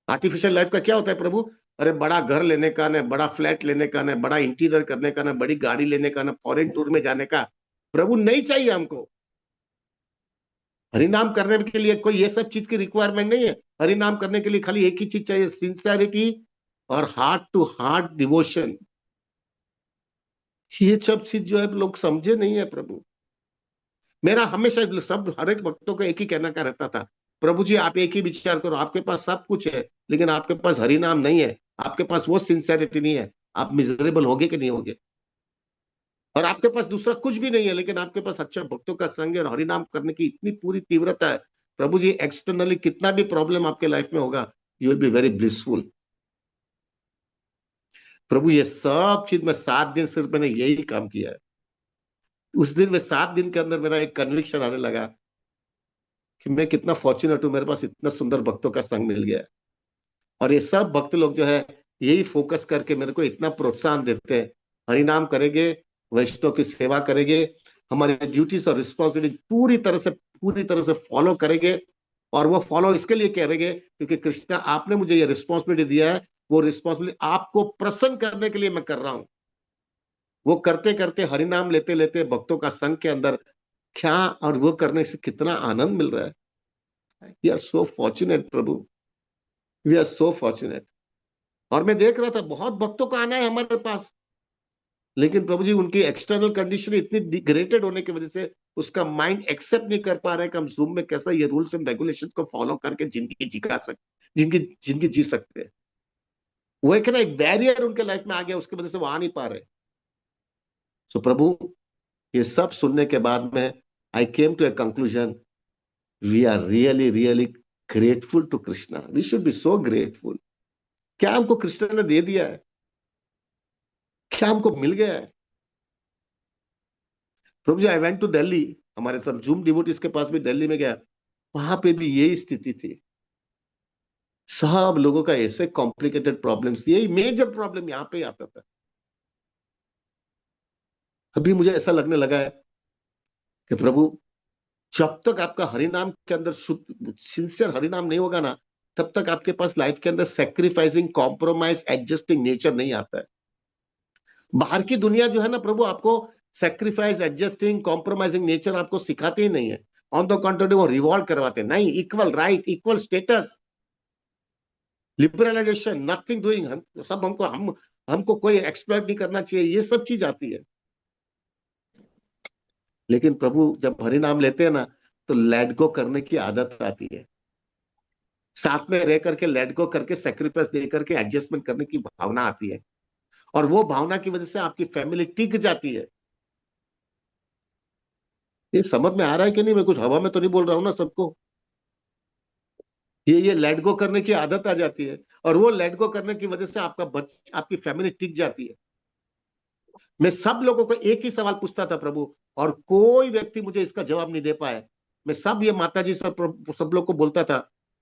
आर्टिफिशियल लाइफ का क्या होता है प्रभु? अरे बड़ा घर लेने का, ना बड़ा फ्लैट लेने का, ना बड़ा इंटीरियर करने का, ना बड़ी गाड़ी लेने का, ना फॉरेन टूर में जाने का। प्रभु नहीं चाहिए हमको। हरिनाम करने के लिए कोई ये सब चीज की रिक्वायरमेंट नहीं है। हरिनाम करने के लिए खाली एक ही चीज चाहिए, सिंसियरिटी और हार्ट टू हार्ट डिवोशन। ये सब चीज जो है लोग समझे नहीं है प्रभु। मेरा हमेशा सब हर एक भक्तों को एक ही कहना का रहता था, प्रभु जी आप एक ही विचार करो, आपके पास सब कुछ है लेकिन आपके पास हरिनाम नहीं है, आपके पास वो सिंसियरिटी नहीं है, आप मिजरेबल होगे कि नहीं होगे? और आपके पास दूसरा कुछ भी नहीं है लेकिन आपके पास अच्छा भक्तों का संग है और हरिनाम करने की इतनी पूरी तीव्रता है, प्रभु जी एक्सटर्नली कितना भी प्रॉब्लम आपके लाइफ में होगा, you will be very blissful. प्रभु ये सब चीज में 7 दिन सिर्फ मैंने यही काम किया है। उस दिन में 7 दिन के अंदर मेरा एक कन्विक्शन आने लगा कि मैं कितना फॉर्चुनेट हूं, मेरे पास इतना सुंदर भक्तों का संग मिल गया है। और ये सब भक्त लोग जो है यही फोकस करके मेरे को इतना प्रोत्साहन देते हैं, हरिनाम करेंगे, वैष्णव की सेवा करेंगे, हमारे ड्यूटीज और रिस्पॉन्सिबिलिटी पूरी तरह से फॉलो करेंगे। और वो फॉलो इसके लिए करेंगे क्योंकि कृष्णा आपने मुझे ये रिस्पॉन्सिबिलिटी दिया है, वो रिस्पॉन्सिबिलिटी आपको प्रसन्न करने के लिए मैं कर रहा हूं। वो करते करते हरिनाम लेते लेते भक्तों का संघ के अंदर क्या, और वो करने से कितना आनंद मिल रहा है। वी आर सो फॉर्चुनेट प्रभु, वी आर सो फॉर्चुनेट। और मैं देख रहा था बहुत भक्तों का आना है हमारे पास, लेकिन प्रभु जी उनकी एक्सटर्नल कंडीशन इतनी डिग्रेडेड होने की वजह से उसका माइंड एक्सेप्ट नहीं कर पा रहा है कि हम जूम में कैसा ये रूल्स एंड रेगुलेशन को फॉलो करके जिंदगी जिका सकते, जिनकी जिंदगी जी सकते हैं। वो एक ना एक बैरियर उनके लाइफ में आ गया, उसकी वजह से वो आ नहीं पा रहे। सो प्रभु ये सब सुनने के बाद में I came to a conclusion, we are really really grateful to Krishna, we should be so grateful. क्या हमको कृष्ण ने दे दिया है, क्या हमको मिल गया है। प्रभु जी, आई वेंट टू दिल्ली, हमारे सब जूम डिवोटीज के पास भी दिल्ली में गया, वहां पे भी यही स्थिति थी। सब लोगों का ऐसे कॉम्प्लिकेटेड प्रॉब्लम्स, यही मेजर प्रॉब्लम यहाँ पे आता था। अभी मुझे ऐसा लगने लगा है कि प्रभु, जब तक आपका हरिनाम के अंदर शुद्ध सिंसियर हरिनाम नहीं होगा ना, तब तक आपके पास लाइफ के अंदर सेक्रीफाइसिंग, कॉम्प्रोमाइज, एडजस्टिंग नेचर नहीं आता है। बाहर की दुनिया जो है ना प्रभु, आपको सेक्रीफाइस, एडजस्टिंग, कॉम्प्रोमाइजिंग नेचर आपको सिखाते ही नहीं है। ऑन द कॉन्ट्ररी वो रिवॉल्व करवाते नहीं, equal right, equal status, liberalization, nothing doing, हम सब हमको कोई एक्सप्लॉइट नहीं करना चाहिए, ये सब चीज आती है। लेकिन प्रभु जब हरि नाम लेते हैं ना, तो लेट गो करने की आदत आती है। साथ में रह करके लेट गो करके सेक्रीफाइस दे करके एडजस्टमेंट करने की भावना आती है, और वो भावना की वजह से आपकी फैमिली टिक जाती है। ये समझ में आ रहा है कि नहीं? मैं कुछ हवा में तो नहीं बोल रहा हूं ना सबको? ये लेट गो करने की आदत आ जाती है, और वो लेट गो करने की वजह से आपकी फैमिली टिक जाती है। मैं सब लोगों को एक ही सवाल पूछता था प्रभु, और कोई व्यक्ति मुझे इसका जवाब नहीं दे पाया। मैं सब ये माता जी सब लोग को बोलता था,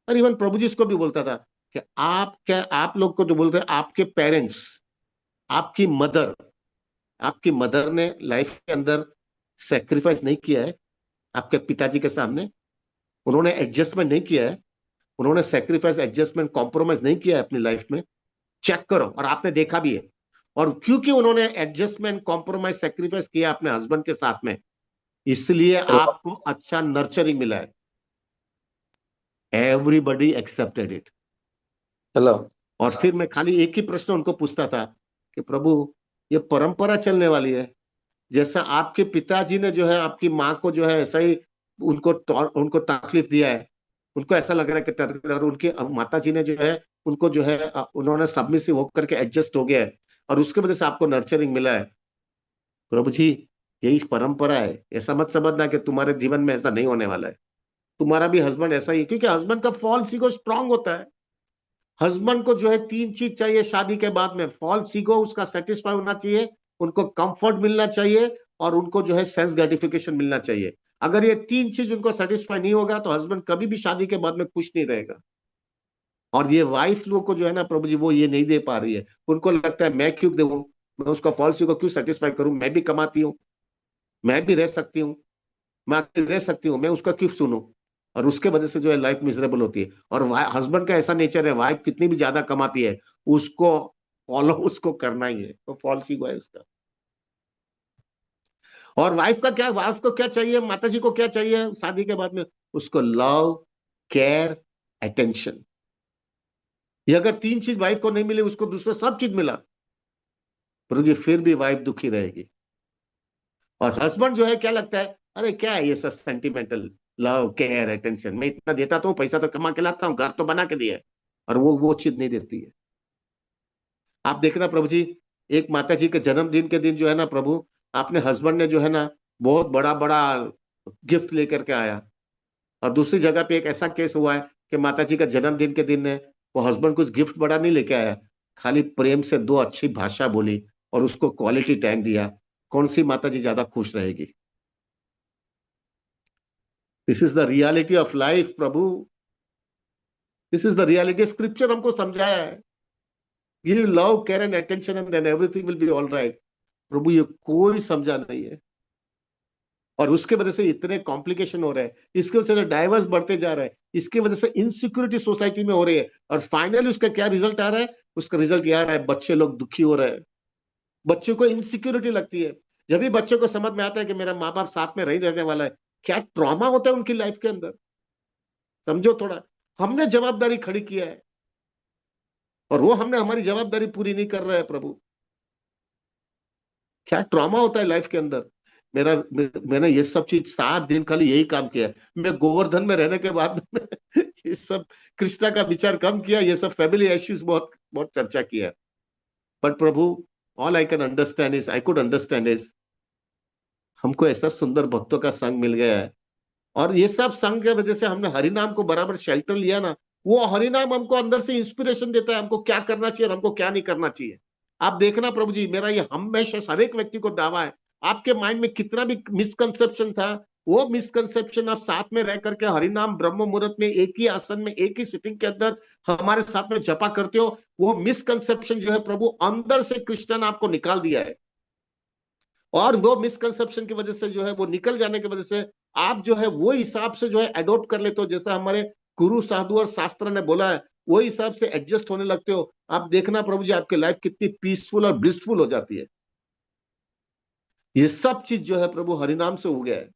और इवन प्रभु जी को भी बोलता था कि आप क्या, आप लोग को जो बोलते हैं, आपके पेरेंट्स, आपकी मदर, आपकी मदर ने लाइफ के अंदर सेक्रीफाइस नहीं किया है आपके पिताजी के सामने। उन्होंने एडजस्टमेंट नहीं किया है, उन्होंने सेक्रीफाइस, एडजस्टमेंट, कॉम्प्रोमाइज नहीं किया है अपनी लाइफ में। चेक करो, और आपने देखा भी है। और क्योंकि उन्होंने एडजस्टमेंट, कॉम्प्रोमाइज, सेक्रीफाइस किया अपने हस्बैंड के साथ में, इसलिए आपको अच्छा नर्चरिंग मिला है। Everybody accepted it. हेलो। और फिर मैं खाली एक ही प्रश्न उनको पूछता था कि प्रभु, ये परंपरा चलने वाली है, जैसा आपके पिताजी ने जो है आपकी माँ को जो है ऐसा ही उनको उनको तकलीफ दिया है, उनको ऐसा लग रहा है कि और उनकी माता जी ने जो है उनको जो है उन्होंने सबमिसिव होकर के एडजस्ट हो गया है, और उसके वजह से आपको नर्चरिंग मिला है। प्रभु जी, यही परंपरा है, ऐसा मत समझना कि तुम्हारे जीवन में ऐसा नहीं होने वाला है। तुम्हारा भी हस्बैंड ऐसा ही, क्योंकि हस्बैंड का फॉल्स ईगो स्ट्रांग होता है। हस्बैंड को जो है तीन चीज चाहिए शादी के बाद में, फॉल्स ईगो उसका सेटिस्फाई होना चाहिए, उनको कंफर्ट मिलना चाहिए, और उनको जो है सेंस ग्रेटिफिकेशन मिलना चाहिए। अगर ये तीन चीज उनको सेटिस्फाई नहीं होगा, तो हस्बैंड कभी भी शादी के बाद में खुश नहीं रहेगा। और ये वाइफ लोग को जो है ना प्रभु जी, वो ये नहीं दे पा रही है। उनको लगता है मैं क्यों दूं, मैं उसका फॉल्स ईगो क्यों सेटिस्फाई करूं, मैं भी कमाती हूँ, मैं भी रह सकती हूँ, मैं अकेले रह सकती हूँ, मैं उसका क्यों सुनूं। और उसके वजह से जो है लाइफ मिजरेबल होती है। और हस्बैंड का ऐसा नेचर है, वाइफ कितनी भी ज्यादा कमाती है, उसको फॉलो उसको करना ही है, तो फॉल्स ईगो है उसका। और वाइफ का क्या, वाइफ को क्या चाहिए, माता जी को क्या चाहिए शादी के बाद में? उसको लव, केयर, अटेंशन। ये अगर तीन चीज वाइफ को नहीं मिले, उसको दूसरा सब चीज मिला, पर ये फिर भी वाइफ दुखी रहेगी। और हस्बैंड जो है क्या लगता है, अरे क्या है ये सब सेंटिमेंटल, लव, केयर, अटेंशन, मैं इतना देता तो हूँ, पैसा तो कमा के लाता हूँ, घर तो बना के दिया है। और वो चीज नहीं देती है। आप देखना प्रभु जी, एक माता जी के जन्मदिन के दिन जो है ना प्रभु, आपने हस्बैंड ने जो है ना बहुत बड़ा बड़ा गिफ्ट लेकर के आया। और दूसरी जगह पे एक ऐसा केस हुआ है कि माता जी का जन्मदिन के दिन ने वो हस्बैंड कुछ गिफ्ट बड़ा नहीं लेके आया, खाली प्रेम से दो अच्छी भाषा बोली, और उसको क्वालिटी टाइम दिया। कौन सी माता जी ज्यादा खुश रहेगी? This is the reality of life प्रभु, this is the reality. Scripture हमको समझाया है, give love, care and attention and then everything will be all right. प्रभु ये कोई समझा नहीं है, और उसके वजह से इतने कॉम्प्लिकेशन हो रहे हैं, इसकी वजह से डाइवर्स बढ़ते जा रहे हैं, इसकी वजह से इनसिक्योरिटी सोसाइटी में हो रही है। और फाइनली उसका क्या रिजल्ट आ रहा है? उसका रिजल्ट ये आ रहा है, बच्चे लोग दुखी हो रहे हैं, बच्चों को इनसिक्योरिटी लगती है। जब भी बच्चों को समझ में आता है कि मेरा माँ बाप साथ में नहीं रहने वाला है, क्या ट्रॉमा होता है उनकी लाइफ के अंदर, समझो थोड़ा। हमने जवाबदारी खड़ी किया है, और वो हमने हमारी जवाबदारी पूरी नहीं कर रहे हैं प्रभु। क्या ट्रॉमा होता है लाइफ के अंदर। मैंने ये सब चीज 7 दिन खाली यही काम किया है। मैं गोवर्धन में रहने के बाद में ये सब कृष्णा का विचार कम किया, ये सब फैमिली इश्यूज बहुत बहुत चर्चा किया है। But Prabhu, all I can understand is, I could understand is, हमको ऐसा सुंदर भक्तों का संग मिल गया है, और ये सब संग के वजह से हमने हरिनाम को बराबर शेल्टर लिया ना, वो हरिनाम हमको अंदर से इंस्पिरेशन देता है हमको क्या करना चाहिए और हमको क्या नहीं करना चाहिए। आप देखना प्रभु जी, मेरा ये हमेशा हर एक व्यक्ति को दावा है, आपके माइंड में कितना भी मिसकंसेप्शन था, वो मिसकंसेप्शन आप साथ में रह करके हरिनाम ब्रह्म मुहूर्त में एक ही आसन में एक ही सिटिंग के अंदर हमारे साथ में जपा करते हो, वो मिसकंसेप्शन जो है प्रभु अंदर से कृष्ण ने आपको निकाल दिया है। और वो मिसकंसेप्शन की वजह से जो है वो निकल जाने की वजह से आप जो है वो हिसाब से जो है एडॉप्ट कर लेते हो, जैसा हमारे गुरु साधु और शास्त्र ने बोला है वो हिसाब से एडजस्ट होने लगते हो। आप देखना प्रभु जी, आपकी लाइफ कितनी पीसफुल और ब्लिसफुल हो जाती है। ये सब चीज जो है प्रभु हरिनाम से हो गया है।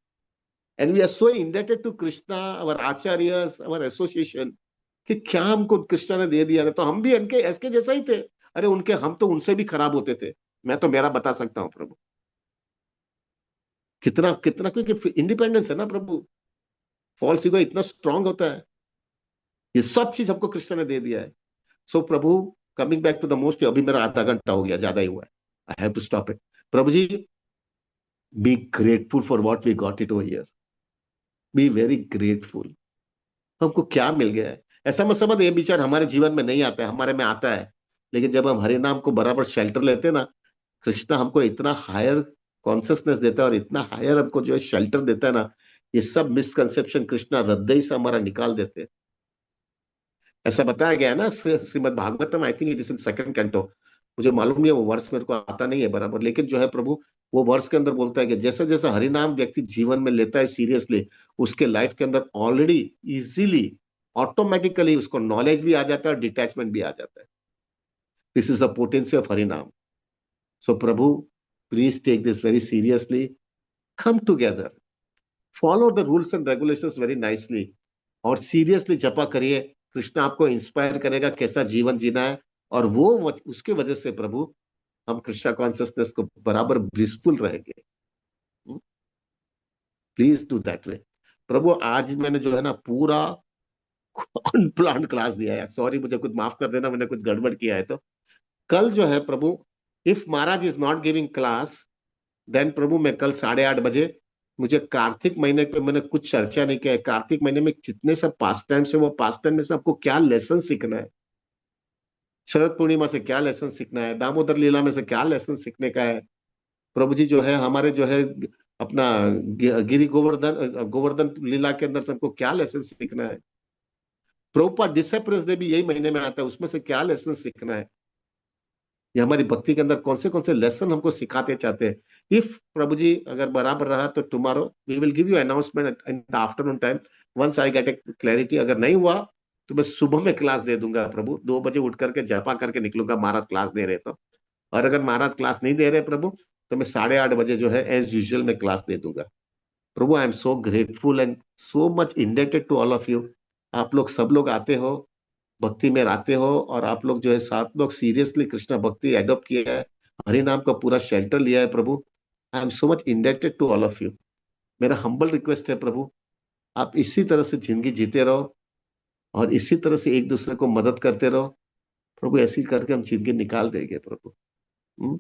And we are so indebted to Krishna, our acharyas, our association, कि क्या हमको कृष्णा ने दे दिया है, तो हम भी इनके ऐसे जैसा ही थे। अरे उनके, हम तो उनसे भी खराब होते थे। मैं तो मेरा बता सकता हूँ प्रभु, कितना कितना, क्योंकि इंडिपेंडेंस है ना प्रभु, फॉल्स ईगो इतना स्ट्रांग होता है। ये सब चीज हमको कृष्ण ने दे दिया है। सो प्रभु, coming back to the most, अभी मेरा आधा घंटा हो गया, ज्यादा ही हुआ है, I have to stop it. प्रभु जी, be grateful for what we got it over here, be very grateful. हमको क्या मिल गया है, ऐसा मत समझ ये विचार हमारे जीवन में नहीं आता है, हमारे में आता है। लेकिन जब हम हरि नाम को बराबर शेल्टर लेते हैं ना, कृष्णा हमको इतना हायर कॉन्सियसनेस देता है और इतना हायर हमको जो है शेल्टर देता है ना, ये सब मिसकंसेप्शन कृष्णा हृदय से हमारा निकाल देते हैं। ऐसा बताया गया है ना Shrimad Bhagavatam, I think it is in second canto. मुझे मालूम नहीं है, वो वर्ष मेरे को आता नहीं है बराबर, लेकिन जो है प्रभु, वो वर्ष के अंदर बोलता है कि जैसे जैसे हरिनाम व्यक्ति जीवन में लेता है सीरियसली, उसके लाइफ के अंदर ऑलरेडी इजीली ऑटोमेटिकली उसको नॉलेज भी आ जाता है और डिटैचमेंट भी आ जाता है। This is the potency of Harinam. So प्रभु, please take this very seriously, come together, follow the rules and regulations very nicely, और सीरियसली जपा करिए। कृष्ण आपको इंस्पायर करेगा कैसा जीवन जीना है, और वो उसके वजह से प्रभु हम कृष्णा कॉन्सियसनेस को बराबर ब्लिसफुल रहेंगे। Please do that way. प्रभु, आज मैंने जो है ना पूरा अनप्लान्ड क्लास दिया है, सॉरी, मुझे कुछ माफ कर देना, मैंने कुछ गड़बड़ किया है तो। कल जो है प्रभु, if Maharaj is not giving class, then प्रभु मैं कल 8:30 बजे, मुझे कार्तिक महीने पे मैंने कुछ चर्चा नहीं किया है, कार्तिक महीने में जितने सब पास टाइम से, वो पास टाइम में से आपको क्या लेसन सीखना है, शरद पूर्णिमा से क्या लेसन सीखना है, दामोदर लीला में से क्या लेसन सीखने का है। प्रभु जी जो है हमारे जो है अपना गिरी गोवर्धन गोवर्धन लीला के अंदर से हमको क्या लेसन सीखना है। प्रभुपाद डिसेप्रेस डे भी यही महीने में आता है, उसमें से क्या लेसन सीखना है। ये हमारी भक्ति के अंदर कौन से लेसन हमको सिखाते चाहते हैं। इफ प्रभु जी अगर बराबर रहा तो tomorrow we will give you announcement in the afternoon time, once I get a clarity. अगर नहीं हुआ तो मैं सुबह में क्लास दे दूंगा प्रभु, 2 बजे उठ करके जपा करके निकलूंगा, महाराज क्लास दे रहे तो। और अगर महाराज क्लास नहीं दे रहे प्रभु, तो मैं 8:30 बजे जो है एज यूजुअल में क्लास दे दूंगा। प्रभु, I am so grateful and so much indebted to all of you. आप लोग सब लोग आते हो, भक्ति में रहते हो, और आप लोग जो है सात लोग सीरियसली कृष्णा भक्ति एडॉप्ट किया है, हरि नाम का पूरा शेल्टर लिया है प्रभु। I am so much indebted to all of you. मेरा हम्बल रिक्वेस्ट है प्रभु, आप इसी तरह से जिंदगी जीते रहो और इसी तरह से एक दूसरे को मदद करते रहो प्रभु, ऐसी करके हम जिंदगी निकाल देंगे प्रभु।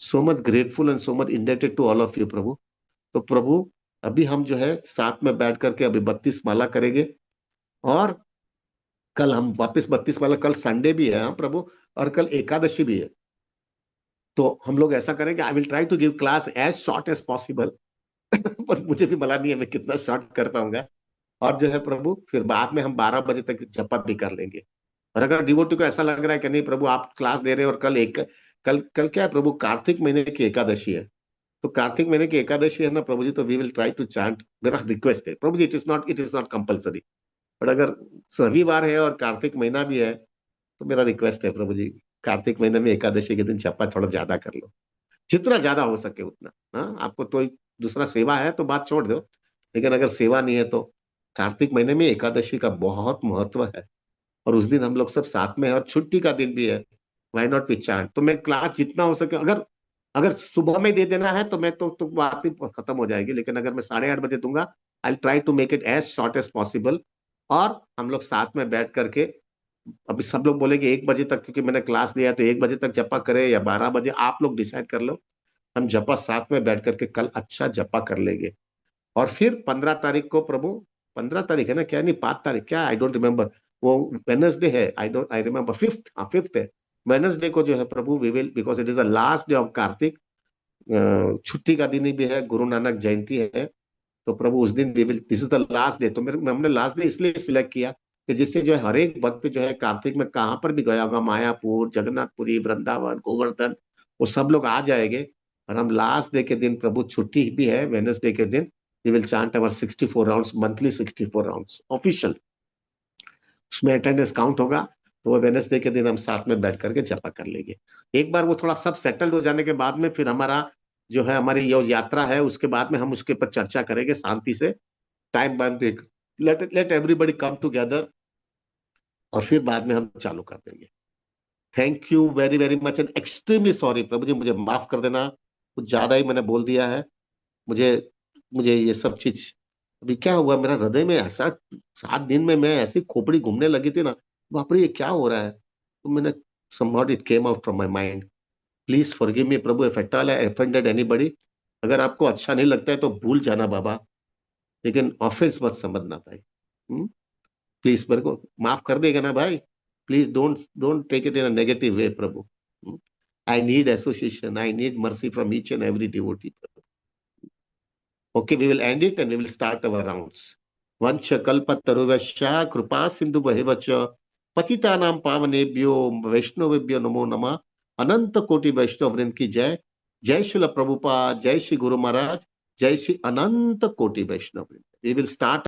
So much grateful and so much indebted to all of you प्रभु। तो प्रभु, अभी हम जो है साथ में बैठ करके अभी 32 माला करेंगे, और कल हम वापस 32 माला, कल संडे भी है, हाँ प्रभु, और कल एकादशी भी है। तो हम लोग ऐसा करेंगे, I will try to give class as short as possible, पर मुझे भी मला नहीं है मैं कितना शॉर्ट कर पाऊंगा। और जो है प्रभु, फिर बाद में हम 12 बजे तक जपा भी कर लेंगे। और अगर डिवोटी को ऐसा लग रहा है कि नहीं प्रभु आप क्लास दे रहे हैं और कल कल क्या है प्रभु, कार्तिक महीने की एकादशी है, तो कार्तिक महीने की एकादशी है ना प्रभु जी, तो we will try to chant. मेरा रिक्वेस्ट है प्रभु जी, it is not compulsory, but अगर रविवार है और कार्तिक महीना भी है, तो मेरा रिक्वेस्ट है प्रभु जी, कार्तिक महीने में एकादशी के दिन जपा थोड़ा ज्यादा कर लो, जितना ज्यादा हो सके उतना। हाँ, आपको तो दूसरा सेवा है तो बात छोड़ दो, लेकिन अगर सेवा नहीं है तो कार्तिक महीने में एकादशी का बहुत महत्व है, और उस दिन हम लोग सब साथ में है और छुट्टी का दिन भी है। Why not we chant. तो मैं क्लास जितना हो सके, अगर अगर सुबह में दे देना है तो मैं तो बात ही खत्म हो जाएगी, लेकिन अगर मैं 8:30 बजे दूंगा, I try to make it as short as possible. और हम लोग साथ में बैठ करके, अभी सब लोग बोलेंगे 1 बजे तक, क्योंकि मैंने क्लास लिया है, तो 1 बजे तक जपा करे या 12 बजे, आप लोग डिसाइड कर लो। हम जपा साथ में बैठ करके कल अच्छा जपा कर लेंगे। और फिर 15 तारीख को प्रभु, 15 तारीख है ना, क्या नहीं 5 तारीख, क्या आई डोंट रिमेम्बर, वो वेनसडे है, आई रिमेम्बर फिफ्थ, हाँ फिफ्थ है। वेनसडे को जो है प्रभु we will, because it is the last day of Kartik, छुट्टी का दिन भी है, गुरु नानक जयंती है, तो प्रभु उस दिन we will, this is the last day. तो मेरे हमने लास्ट डे इसलिए सिलेक्ट किया कि जिससे जो है हर एक भक्त जो है कार्तिक में कहाँ पर भी गया होगा, मायापुर, जगन्नाथपुरी, वृंदावन, गोवर्धन, वो सब लोग आ जाएंगे। और हम लास्ट डे के दिन, प्रभु छुट्टी भी है वेनसडे के दिन, we will chant our 64 rounds, monthly 64 rounds official, उसमें अटेंडेंस काउंट होगा। तो वो वेनसडे के दिन हम साथ में बैठ करके जपा कर लेंगे। एक बार वो थोड़ा सब सेटल्ड हो जाने के बाद में फिर हमारा जो है, हमारी ये यात्रा है, उसके बाद में हम उसके ऊपर चर्चा करेंगे शांति से, टाइम बांध देख, let let everybody come together, और फिर बाद में हम चालू कर देंगे। Thank you very very much and extremely sorry प्रभु जी, मुझे माफ कर देना, कुछ ज्यादा ही मैंने बोल दिया है। मुझे मुझे ये सब चीज, अभी क्या हुआ मेरा हृदय में ऐसा, 7 दिन में मैं ऐसी खोपड़ी घूमने लगी थी ना, बाप रे ये क्या हो रहा है, तो मैंने somehow it came out from my mind. Please forgive me Prabhu, if at all I offended anybody। अगर आपको अच्छा नहीं लगता है तो भूल जाना बाबा, लेकिन ऑफेंस मत समझना भाई। प्लीज मेरे को माफ कर देगा ना भाई, please don't don't take it in a negative way प्रभु। I need association, I need mercy from each and every devotee. Okay, we will end it and we will start our rounds. Vancha kalpataruvasya kripa sindhu bhavevacha पतितानां पावनेभ्यो वैष्णवेभ्यो नमो नमः। अनंत कोटि वैष्णव वृंद की जय। जय श्रील प्रभुपाद, जय श्री गुरु महाराज, जय श्री अनंत कोटि वैष्णव वृंद। We will start